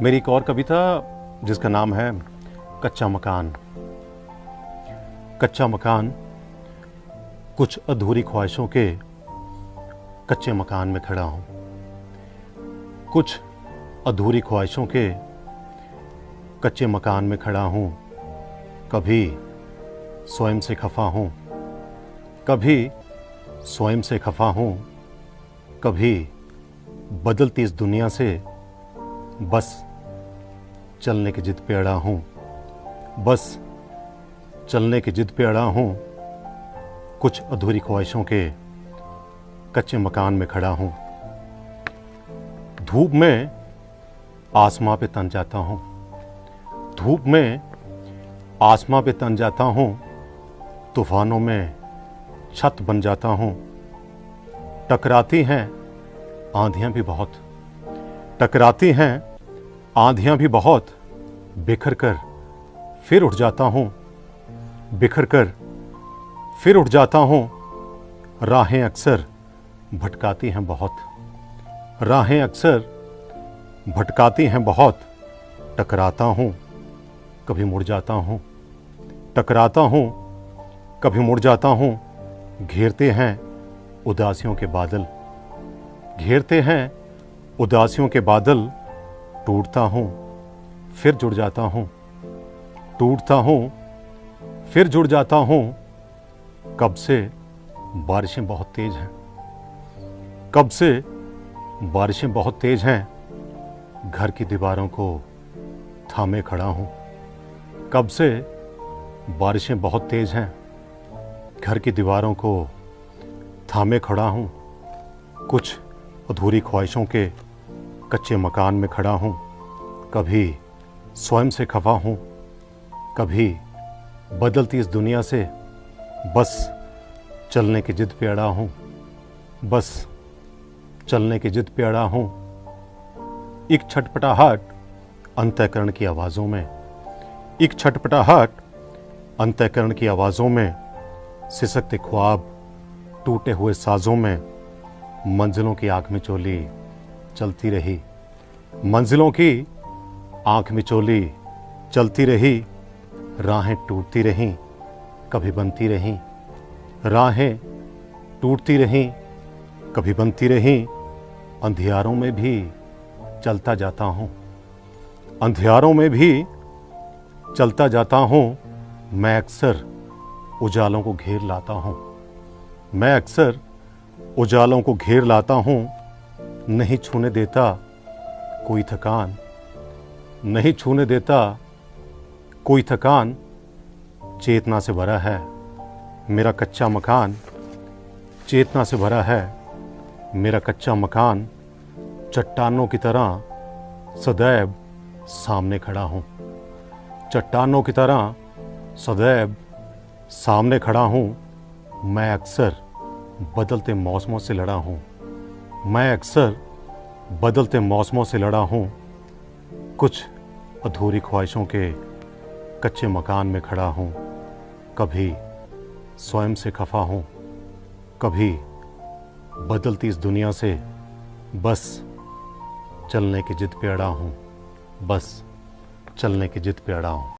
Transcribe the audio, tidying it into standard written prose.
मेरी एक और कविता जिसका नाम है कच्चा मकान। कच्चा मकान, कुछ अधूरी ख्वाहिशों के कच्चे मकान में खड़ा हूँ। कुछ अधूरी ख्वाहिशों के कच्चे मकान में खड़ा हूँ। कभी स्वयं से खफा हूँ, कभी स्वयं से खफा हूँ, कभी बदलती इस दुनिया से बस चलने की जिद पे अड़ा हूँ। बस चलने की जिद पे अड़ा हूँ। कुछ अधूरी ख्वाहिशों के कच्चे मकान में खड़ा हूँ। धूप में आसमां पे तन जाता हूँ। धूप में आसमां पे तन जाता हूँ। तूफानों में छत बन जाता हूँ। टकराती हैं आंधियाँ भी बहुत, टकराती हैं आंधियाँ भी बहुत। बिखर कर फिर उठ जाता हूँ, बिखर कर फिर उठ जाता हूँ। राहें अक्सर भटकाती हैं बहुत, राहें अक्सर भटकाती हैं बहुत। टकराता हूँ कभी मुड़ जाता हूँ, टकराता हूँ कभी मुड़ जाता हूँ। घेरते हैं उदासियों के बादल, घेरते हैं उदासियों के बादल। टूटता हूँ फिर जुड़ जाता हूँ, टूटता हूँ फिर जुड़ जाता हूँ। कब से बारिशें बहुत तेज हैं, कब से बारिशें बहुत तेज हैं। घर की दीवारों को थामे खड़ा हूँ। कब से बारिशें बहुत तेज हैं, घर की दीवारों को थामे खड़ा हूँ। कुछ अधूरी ख्वाहिशों के कच्चे मकान में खड़ा हूँ। कभी स्वयं से खफा हूँ, कभी बदलती इस दुनिया से बस चलने की जिद पे अड़ा हूँ। बस चलने की जिद पे अड़ा हूँ। एक छटपटाहट अंतःकरण की आवाज़ों में, एक छटपटाहट अंतःकरण की आवाज़ों में। सिसकते ख्वाब टूटे हुए साजों में। मंजिलों की आँख में चोली चलती रही, मंजिलों की आँख में चोली चलती रही। राहें टूटती रहीं कभी बनती रहीं, राहें टूटती रहीं कभी बनती रहीं। अंधियारों में भी चलता जाता हूँ, अंधियारों में भी चलता जाता हूँ। मैं अक्सर उजालों को घेर लाता हूँ, मैं अक्सर उजालों को घेर लाता हूँ। नहीं छूने देता कोई थकान, नहीं छूने देता कोई थकान। चेतना से भरा है मेरा कच्चा मकान, चेतना से भरा है मेरा कच्चा मकान। चट्टानों की तरह सदैव सामने खड़ा हूँ, चट्टानों की तरह सदैव सामने खड़ा हूँ। मैं अक्सर बदलते मौसमों से लड़ा हूँ, मैं अक्सर बदलते मौसमों से लड़ा हूँ। कुछ अधूरी ख्वाहिशों के कच्चे मकान में खड़ा हूँ। कभी स्वयं से खफा हूँ, कभी बदलती इस दुनिया से बस चलने की जिद पे अड़ा हूँ, बस चलने की जिद पे अड़ा हूँ।